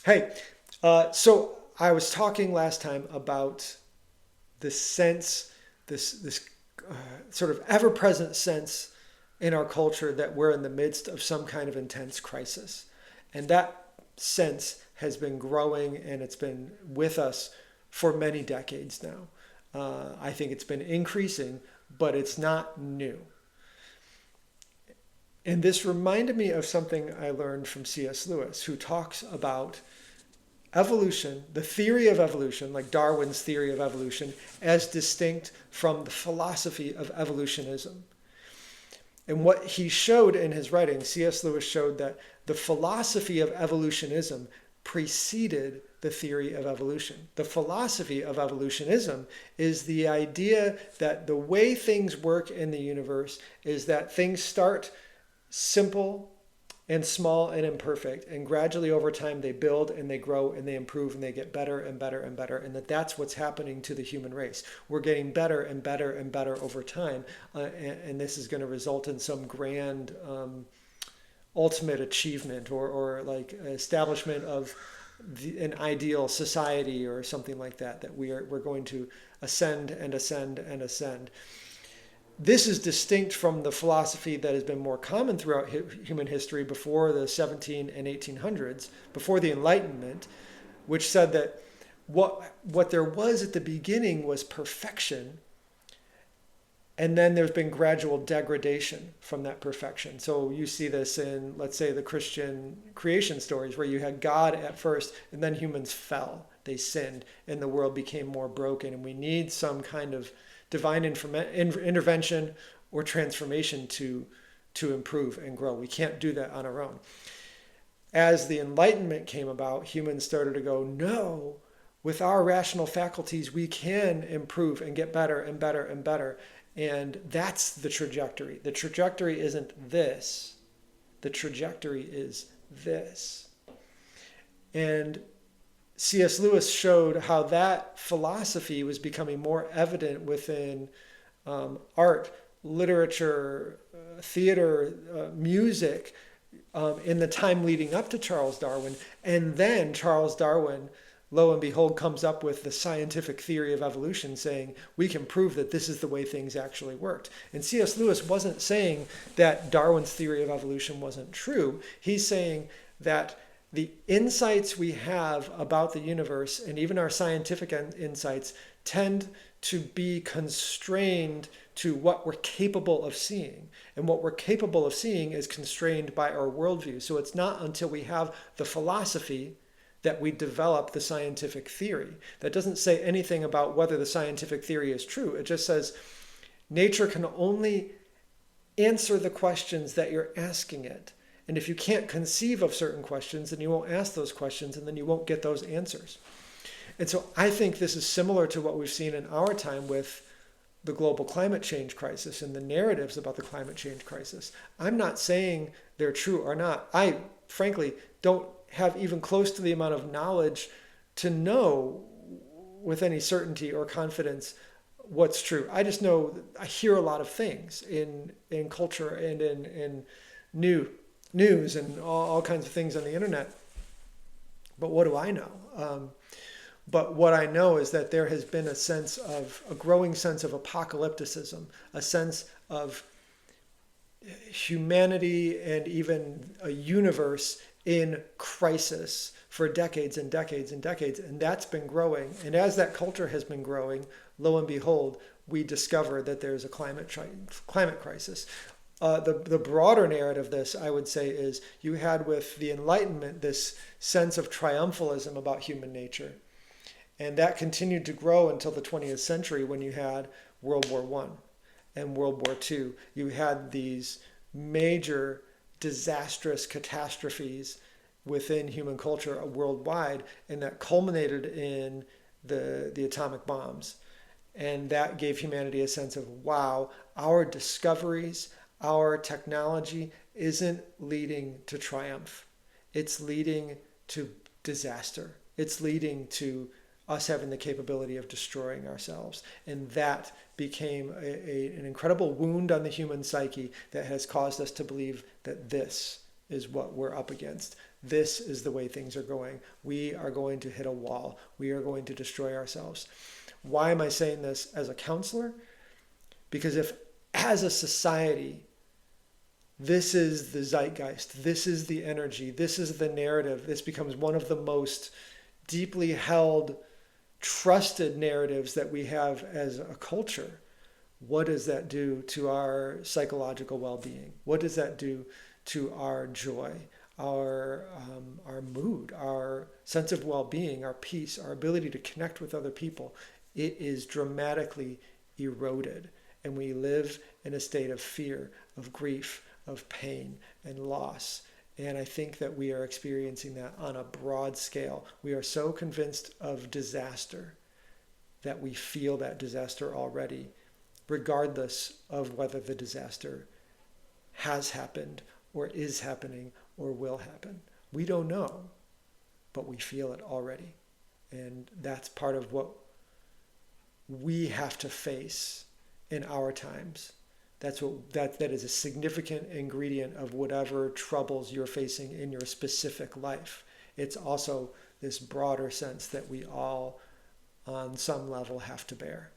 Hey, so I was talking last time about this sense, this uh, sort of ever-present sense in our culture that we're in the midst of some kind of intense crisis, and that sense has been growing and it's been with us for many decades now. I think it's been increasing, but it's not new. And this reminded me of something I learned from C.S. Lewis, who talks about evolution, the theory of evolution, like Darwin's theory of evolution, as distinct from the philosophy of evolutionism. And what he showed in his writing, C.S. Lewis showed that the philosophy of evolutionism preceded the theory of evolution. The philosophy of evolutionism is the idea that the way things work in the universe is that things start simple and small and imperfect, and gradually over time they build and they grow and they improve and they get better and better and better, and that's what's happening to the human race. We're getting better and better and better over time, and this is going to result in some grand ultimate achievement, or like establishment of an ideal society or something like that, that we're going to ascend and ascend and ascend. This is distinct from the philosophy that has been more common throughout human history before the 17 and 1800s, before the Enlightenment, which said that what there was at the beginning was perfection, and then there's been gradual degradation from that perfection. So you see this in, let's say, the Christian creation stories, where you had God at first, and then humans fell, they sinned, and the world became more broken, and we need some kind of divine intervention or transformation to improve and grow. We can't do that on our own. As the Enlightenment came about, humans started to go, no, with our rational faculties, we can improve and get better and better and better. And that's the trajectory. The trajectory isn't this. The trajectory is this. And C.S. Lewis showed how that philosophy was becoming more evident within art, literature, theater, music, in the time leading up to Charles Darwin. And then Charles Darwin, lo and behold, comes up with the scientific theory of evolution, saying we can prove that this is the way things actually worked. And C.S. Lewis wasn't saying that Darwin's theory of evolution wasn't true. He's saying that the insights we have about the universe, and even our scientific insights, tend to be constrained to what we're capable of seeing. And what we're capable of seeing is constrained by our worldview. So it's not until we have the philosophy that we develop the scientific theory. That doesn't say anything about whether the scientific theory is true. It just says nature can only answer the questions that you're asking it. And if you can't conceive of certain questions, then you won't ask those questions, and then you won't get those answers. And so I think this is similar to what we've seen in our time with the global climate change crisis and the narratives about the climate change crisis. I'm not saying they're true or not. I, frankly, don't have even close to the amount of knowledge to know with any certainty or confidence what's true. I just know, I hear a lot of things in culture and in news and all kinds of things on the internet. But what do I know? But what I know is that there has been a growing sense of apocalypticism, a sense of humanity and even a universe in crisis for decades and decades and decades. And that's been growing. And as that culture has been growing, lo and behold, we discover that there's a climate crisis. The broader narrative of this, I would say, is you had with the Enlightenment this sense of triumphalism about human nature. And that continued to grow until the 20th century, when you had World War I and World War II. You had these major disastrous catastrophes within human culture worldwide, and that culminated in the atomic bombs. And that gave humanity a sense of, wow, our discoveries, our technology isn't leading to triumph. It's leading to disaster. It's leading to us having the capability of destroying ourselves. And that became an incredible wound on the human psyche that has caused us to believe that this is what we're up against. this is the way things are going. We are going to hit a wall. We are going to destroy ourselves. Why am I saying this as a counselor? Because if, as a society, this is the zeitgeist, this is the energy, this is the narrative, this becomes one of the most deeply held, trusted narratives that we have as a culture, what does that do to our psychological well-being? What does that do to our joy, our mood, our sense of well-being, our peace, our ability to connect with other people? It is dramatically eroded, and we live in a state of fear, of grief, of pain and loss. And I think that we are experiencing that on a broad scale. We are so convinced of disaster that we feel that disaster already, regardless of whether the disaster has happened or is happening or will happen. We don't know, but we feel it already. And that's part of what we have to face in our times. That is a significant ingredient of whatever troubles you're facing in your specific life. It's also this broader sense that we all, on some level, have to bear.